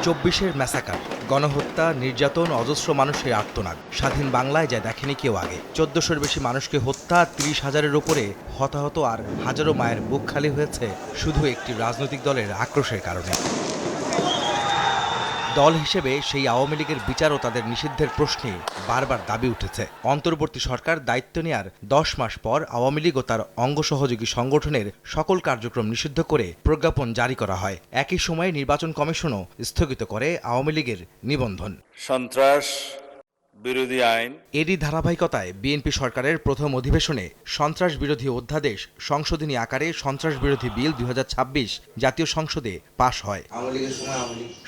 24-এর massacre, গণহত্যা, নির্যাতন, অজস্র মানুষের আর্তনাদ। স্বাধীন বাংলায় যা দেখেনি কেউ আগে। 1400-র বেশি মানুষকে হত্যা, 30,000-এর ওপরে হতাহত আর হাজারো মায়ের বুক খালি হয়েছে শুধু একটি রাজনৈতিক দলের আক্রোশের কারণে। দল হিসেবে সেই আওয়ামী লীগের বিচার ও তাদের নিষিদ্ধের প্রশ্নে বারবার দাবি উঠেছে। অন্তর্বর্তী সরকার দায়িত্ব নেয়ার 10 মাস পর আওয়ামী লীগ ও তার অঙ্গ সহযোগী সংগঠনের সকল কার্যক্রম নিষিদ্ধ করে প্রজ্ঞাপন জারি করা হয়। একই সময়ে নির্বাচন কমিশনও স্থগিত করে আওয়ামী লীগের নিবন্ধন। সন্ত্রাস বিরোধী আইন এরই ধারাবাহিকতায় বিএনপি সরকারের প্রথম অধিবেশনে সন্ত্রাস বিরোধী অধ্যাদেশ সংশোধনী আকারে সন্ত্রাস বিরোধী বিল 2026 জাতীয় সংসদে পাশ হয়।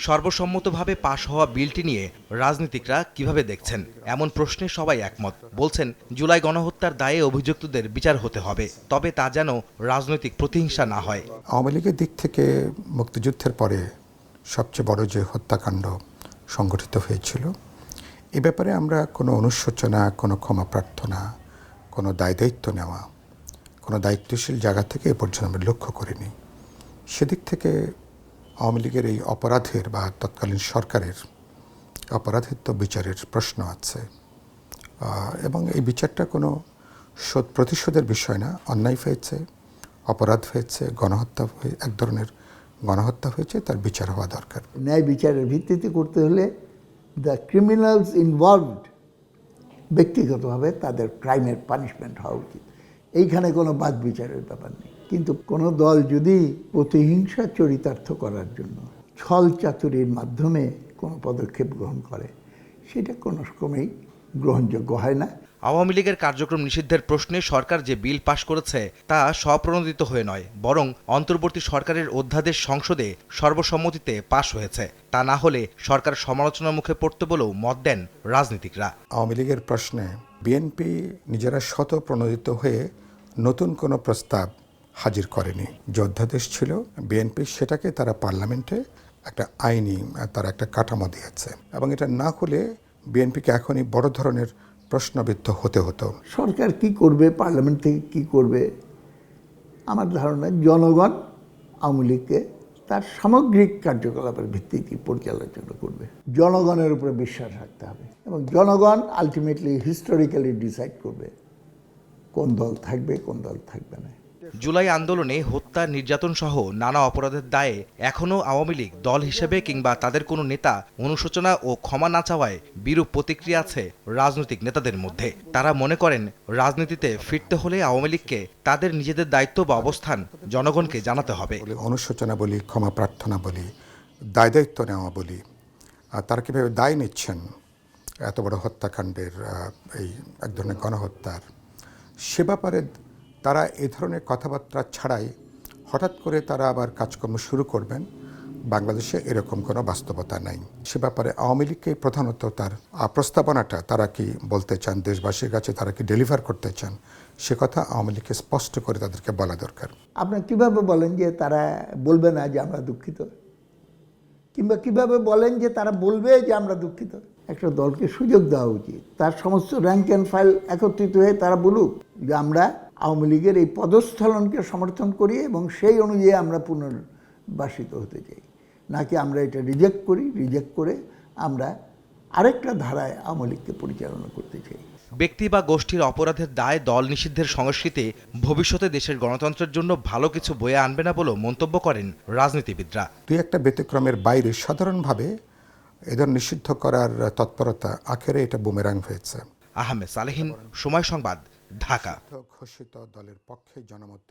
সর্বসম্মতভাবে পাশ হওয়া বিলটি নিয়ে রাজনীতিকরা কিভাবে দেখছেন এমন প্রশ্নে সবাই একমত। বলছেন, জুলাই গণহত্যার দায়ে অভিযুক্তদের বিচার হতে হবে, তবে তা যেন রাজনৈতিক প্রতিহিংসা না হয়। আওয়ামী লীগের দিক থেকে মুক্তিযুদ্ধের পরে সবচেয়ে বড় যে হত্যাকাণ্ড সংগঠিত হয়েছিল, এ ব্যাপারে আমরা কোনো অনুশোচনা, কোনো ক্ষমা প্রার্থনা, কোনো দায়িত্ব নেওয়া, কোনো দায়িত্বশীল জায়গা থেকে এ পর্যন্ত আমরা লক্ষ্য করিনি। সেদিক থেকে আওয়ামী লীগের এই অপরাধের বা তৎকালীন সরকারের অপরাধের তো বিচারের প্রশ্ন আছে, এবং এই বিচারটা কোনো প্রতিশোধের বিষয় না। অন্যায় হয়েছে, অপরাধ হয়েছে, গণহত্যা এক ধরনের গণহত্যা হয়েছে, তার বিচার হওয়া দরকার। ন্যায় বিচারের ভিত্তিতে করতে হলে দ্য ক্রিমিনালস ইনভলভড ব্যক্তিগতভাবে তাদের ক্রাইমের পানিশমেন্ট হওয়া উচিত। এইখানে কোনো বাদ বিচারের ব্যাপার নেই। কিন্তু কোনো দল যদি প্রতিহিংসা চরিতার্থ করার জন্য ছল চাতুরির মাধ্যমে কোনো পদক্ষেপ গ্রহণ করে, সেটা কোনো ক্রমেই গ্রহণযোগ্য হয় না। আওয়ামী লীগের কার্যক্রম নিষিদ্ধের প্রশ্নে সরকার যে বিল পাশ করেছে তা স্বপ্রণোদিত হয়ে নয়, বরং অন্তর্বর্তী সরকারের অধ্যাদেশ সংসদে সর্বসম্মতিতে পাশ হয়েছে। তা না হলে সরকার সমালোচনার মুখে পড়তে বলেও মত দেন রাজনীতিকরা। আওয়ামী লীগের প্রশ্নে বিএনপি নিজেরা স্বতঃপ্রণোদিত হয়ে নতুন কোনো প্রস্তাব হাজির করেনি। যে অধ্যাদেশ ছিল, বিএনপি সেটাকে তারা পার্লামেন্টে একটা আইনি তারা একটা কাঠামো দিয়েছে, এবং এটা না হলে বিএনপিকে এখনই বড় ধরনের প্রশ্নবিদ্ধ হতে হতো। সরকার কি করবে, পার্লামেন্ট থেকে কি করবে, আমার ধারণা জনগণ আওয়ামী লীগকে তার সামগ্রিক কার্যকলাপের ভিত্তিতে পরিচালনা করবে। জনগণের উপরে বিশ্বাস রাখতে হবে, এবং জনগণ আলটিমেটলি হিস্টোরিক্যালি ডিসাইড করবে কোন দল থাকবে, কোন দল থাকবে না। জুলাই আন্দোলনে হত্যা, নির্যাতন সহ নানা অপরাধের দায়ে এখনও আওয়ামী লীগ দল হিসেবে কিংবা তাদের কোনো নেতা অনুশোচনা ও ক্ষমা না চাওয়ায় বিরূপ প্রতিক্রিয়া আছে রাজনৈতিক নেতাদের মধ্যে। তারা মনে করেন, রাজনীতিতে ফিরতে হলে আওয়ামী লীগকে তাদের নিজেদের দায়িত্ব বা অবস্থান জনগণকে জানাতে হবে। অনুশোচনা বলি, ক্ষমা প্রার্থনা বলি, দায়িত্ব নেওয়া বলি, তারা কীভাবে দায় নিচ্ছেন এত বড় হত্যাকাণ্ডের, এই এক ধরনের গণহত্যার, সে ব্যাপারে তারা এ ধরনের কথাবার্তা ছাড়াই হঠাৎ করে তারা আবার কাজকর্ম শুরু করবেন, বাংলাদেশে এরকম কোনো বাস্তবতা নাই। সে ব্যাপারে আওয়ামী লীগকে প্রধানত তার প্রস্তাবনাটা তারা কি বলতে চান, দেশবাসীর কাছে তারা কি ডেলিভার করতে চান, সে কথা আওয়ামী লীগকে স্পষ্ট করে তাদেরকে বলা দরকার। আপনার কিভাবে বলেন যে তারা বলবে না যে আমরা দুঃখিত, কিংবা কিভাবে বলেন যে তারা বলবে যে আমরা দুঃখিত? একটা দলকে সুযোগ দেওয়া উচিত, তার সমস্ত র্যাঙ্ক অ্যান্ড ফাইল একত্রিত হয়ে তারা বলুক যে আমরা আওয়ামী লীগের এই পদস্থলনকে সমর্থন করি এবং সেই অনুযায়ী আমরা পুনর্বাসিত হতে চাই, নাকি আমরা এটা রিজেক্ট করি, রিজেক্ট করে আমরা আরেকটা ধারায় আওয়ামী লীগকে পরিচালনা করতে চাই। ব্যক্তি বা গোষ্ঠীর অপরাধের দায় দল নিষিদ্ধের সংস্কৃতি ভবিষ্যতে দেশের গণতন্ত্রের জন্য ভালো কিছু বয়ে আনবে না বলেও মন্তব্য করেন রাজনীতিবিদরা। দুই একটা ব্যতিক্রমের বাইরে সাধারণভাবে এদের নিষিদ্ধ করার তৎপরতা আখেরে এটা বুমেরাং হয়েছে। আহমেদ সালেহীন, সময় সংবাদ, ঢাকা। ঘোষিত দলের পক্ষে জনমত।